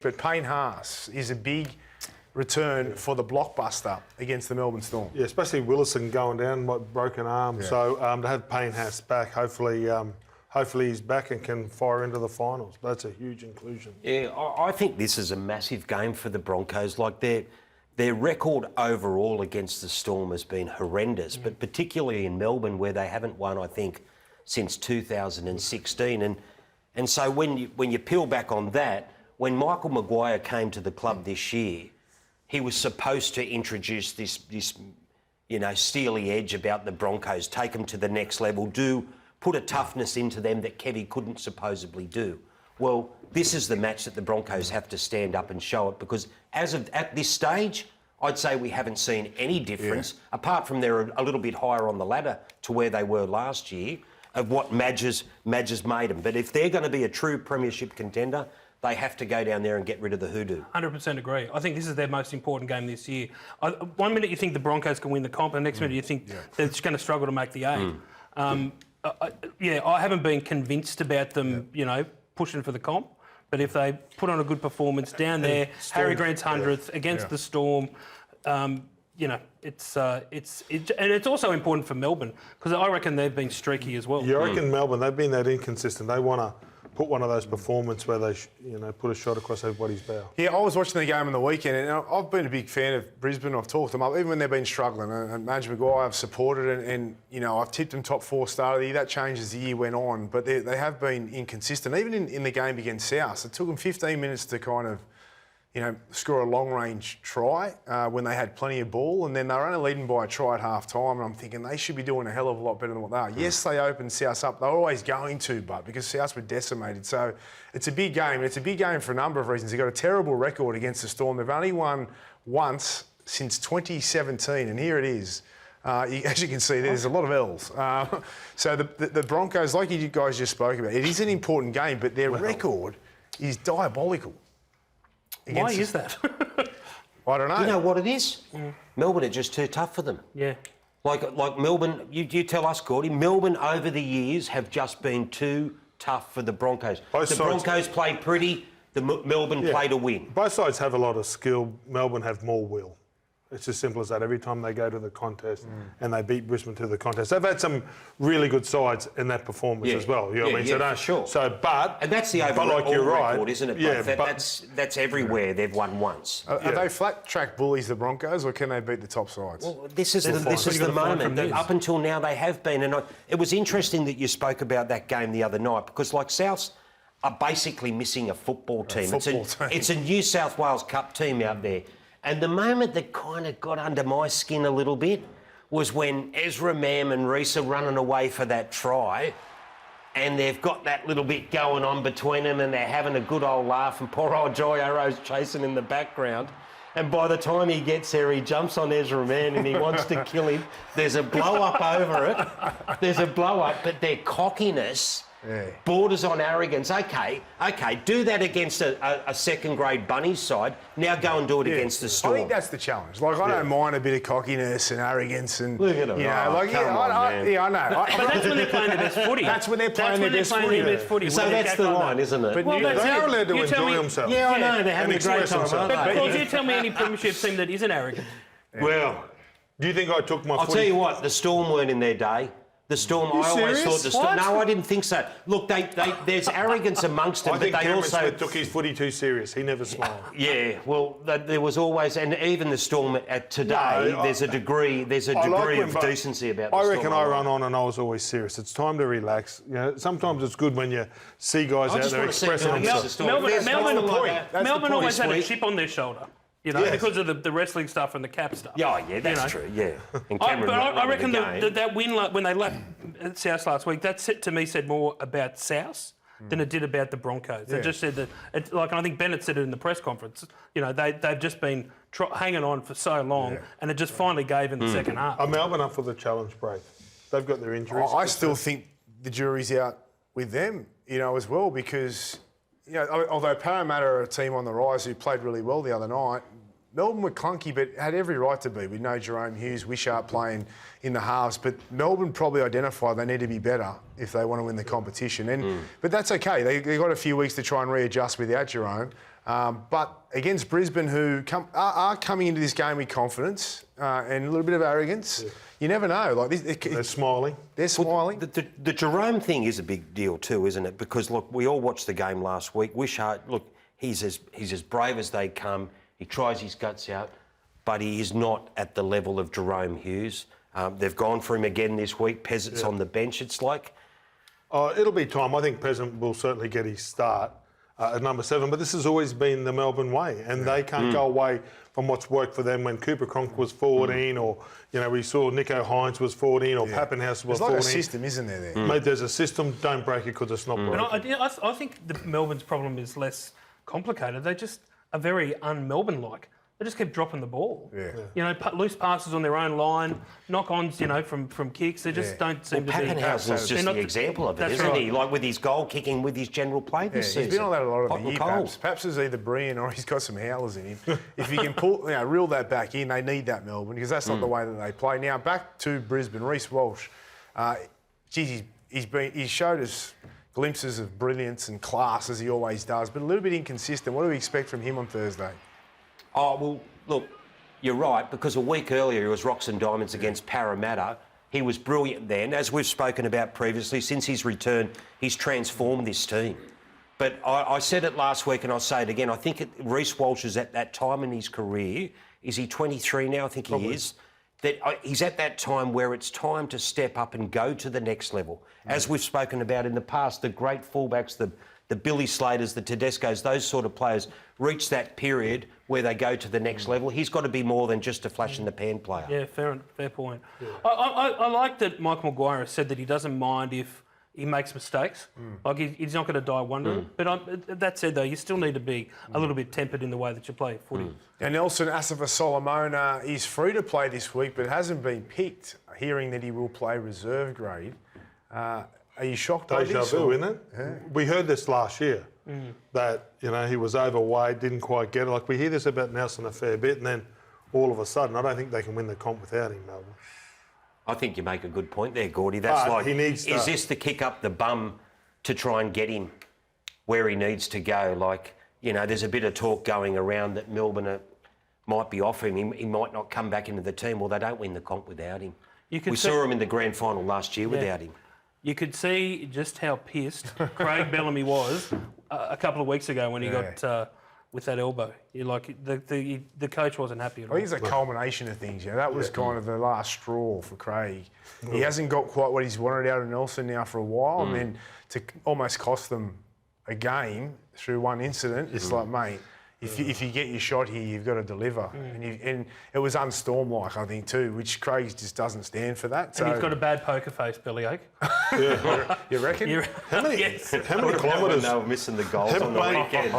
But Payne Haas is a big return for the blockbuster against the Melbourne Storm. Yeah, especially Willison going down, broken arm. Yeah. So to have Payne Haas back, hopefully he's back and can fire into the finals. That's a huge inclusion. Yeah, I think this is a massive game for the Broncos. Like their record overall against the Storm has been horrendous, but particularly in Melbourne where they haven't won, I think, since 2016. And so when you peel back on that, when Michael Maguire came to the club this year, he was supposed to introduce this steely edge about the Broncos, take them to the next level, put a toughness into them that Kevy couldn't supposedly do. Well, this is the match that the Broncos have to stand up and show it, because at this stage, I'd say we haven't seen any difference, apart from they're a little bit higher on the ladder to where they were last year, of what Madge has made them. But if they're going to be a true premiership contender, they have to go down there and get rid of the hoodoo. 100% agree. I think this is their most important game this year. One minute you think the Broncos can win the comp, and the next minute you think they're just going to struggle to make the eight. I haven't been convinced about them, pushing for the comp. But if they put on a good performance down there, Harry Grant's 100th against the Storm, and it's also important for Melbourne, because I reckon they've been streaky as well. Yeah, I reckon Melbourne, they've been that inconsistent. They want to put one of those performances where they, put a shot across everybody's bow. Yeah, I was watching the game on the weekend, and I've been a big fan of Brisbane. I've talked them up, even when they've been struggling. And Madge Maguire I've supported, and I've tipped them top 4 start of the year. That changed as the year went on, but they have been inconsistent. Even in the game against South, it took them 15 minutes to kind of, score a long-range try when they had plenty of ball, and then they were only leading by a try at half-time, and I'm thinking they should be doing a hell of a lot better than what they are. Yes, they opened South up. They were always going to, but because South were decimated. So it's a big game, and it's a big game for a number of reasons. They've got a terrible record against the Storm. They've only won once since 2017, and here it is. As you can see, there's a lot of L's. So the Broncos, like you guys just spoke about, it is an important game, but their record is diabolical. Why is that? I don't know. You know what it is? Melbourne are just too tough for them. Yeah. Like Melbourne, you tell us, Gordy, Melbourne over the years have just been too tough for the Broncos. The Broncos play pretty, Melbourne play to win. Both sides have a lot of skill. Melbourne have more will. It's as simple as that. Every time they go to the contest and they beat Brisbane to the contest. They've had some really good sides in that performance as well. You know what I mean? For sure. And that's the overall record, isn't it? Yeah, that's everywhere. They've won once. Are they flat-track bullies, the Broncos, or can they beat the top sides? Well, this is the moment. Up until now, they have been. And it was interesting that you spoke about that game the other night, because like Souths are basically missing a football team. It's a New South Wales Cup team out there. And the moment that kind of got under my skin a little bit was when Ezra Mam and Reese are running away for that try, and they've got that little bit going on between them, and they're having a good old laugh, and poor old Joy Arrow's chasing in the background. And by the time he gets there, he jumps on Ezra Mam and he wants to kill him. There's a blow-up over it. There's a blow-up, but their cockiness borders on arrogance. Okay, do that against a second-grade Bunnies side. Now go and do it against the Storm. I think that's the challenge. Like, I don't mind a bit of cockiness and arrogance and... Look at them. I know. But that's when they're playing their best footy. That's when they're playing their best footy. So that's the line, isn't it? But they're allowed to enjoy themselves. Yeah, I know. They're having a great time, aren't they? But you tell me any premiership team that isn't arrogant. Well, do you think I took my I'll tell you what, the Storm weren't in their day. The Storm, I always thought the Storm... No, I didn't think so. Look, there's arrogance amongst them, I think but they Cameron also... Smith took his footy too serious. He never smiled. Yeah, well, there was always... And even the Storm today, there's a degree of decency about the Storm. I reckon I run on and I was always serious. It's time to relax. Sometimes it's good when you see guys out there expressing themselves. Melbourne always had a chip on their shoulder. Because of the wrestling stuff and the cap stuff. Yeah, that's true, yeah. And I reckon that win when they left South last week, that to me said more about South than it did about the Broncos. They just said that, and I think Bennett said it in the press conference, they've just been hanging on for so long and it just finally gave in the second half. Are Melbourne up for the challenge break? They've got their injuries. I still think the jury's out with them, as well, because... although Parramatta are a team on the rise who played really well the other night, Melbourne were clunky, but had every right to be. We know Jerome Hughes, Wishart playing in the halves, but Melbourne probably identified they need to be better if they want to win the competition. But that's okay. They got a few weeks to try and readjust without Jerome. But against Brisbane, who are coming into this game with confidence and a little bit of arrogance, you never know. Like They're smiling. They're smiling. The Jerome thing is a big deal too, isn't it? Because look, we all watched the game last week. Wishart, look, he's as brave as they come. He tries his guts out, but he is not at the level of Jerome Hughes. They've gone for him again this week. Peasant's on the bench. It's like... It'll be time. I think Peasant will certainly get his start at number 7, but this has always been the Melbourne way, and they can't go away from what's worked for them when Cooper Cronk was 14 or, we saw Nico Hines was 14 or Pappenhausen was 14. There's like a system, isn't there? Mate, there's a system. Don't break it because it's not broken. I think Melbourne's problem is less complicated. They just are very un-Melbourne-like. They just keep dropping the ball. Loose passes on their own line, knock-ons, from kicks. They just don't seem to be... Pappenhausen's just the example of it, isn't he? Like with his goal kicking, with his general play this season. He's been on that a lot of Hot the year, and cold. perhaps is either brilliant or he's got some howlers in him. If you can reel that back in, they need that, Melbourne, because that's not the way that they play. Now, back to Brisbane, Reece Walsh. He's showed us glimpses of brilliance and class, as he always does, but a little bit inconsistent. What do we expect from him on Thursday? Oh, well, look, you're right, because a week earlier he was rocks and diamonds against Parramatta. He was brilliant then. As we've spoken about previously, since his return, he's transformed this team. But I said it last week and I'll say it again. I think Reece Walsh is at that time in his career. Is he 23 now? I think he is. That he's at that time where it's time to step up and go to the next level. As we've spoken about in the past, the great fullbacks, the Billy Slaters, the Tedescos, those sort of players reach that period where they go to the next level. He's got to be more than just a flash-in-the-pan player. Yeah, fair point. Yeah. I like that Michael Maguire has said that he doesn't mind if he makes mistakes. Like, he's not going to die wondering. But that said, though, you still need to be a little bit tempered in the way that you play footy. And Nelson Asafa-Solomona is free to play this week, but hasn't been picked, hearing that he will play reserve grade. Are you shocked by this? Deja vu, isn't it? Yeah. We heard this last year, that, he was overweight, didn't quite get it. Like, we hear this about Nelson a fair bit, and then all of a sudden, I don't think they can win the comp without him, Melbourne. I think you make a good point there, Gordy. That's like, he needs is this the kick up the bum to try and get him where he needs to go? Like, there's a bit of talk going around that Melbourne might be off him. He might not come back into the team. Well, they don't win the comp without him. We saw him in the grand final last year without him. You could see just how pissed Craig Bellamy was a couple of weeks ago when he got with that elbow. The coach wasn't happy at all. I think it's a culmination of things. That was kind of the last straw for Craig. He hasn't got quite what he's wanted out of Nelson now for a while, and then to almost cost them a game through one incident, it's like, mate, if you get your shot here, you've got to deliver. And it was unstorm-like, I think, too, which Craig just doesn't stand for that. And he's got a bad poker face, bellyache. You reckon? How many kilometres? They were missing the goals on the weekend.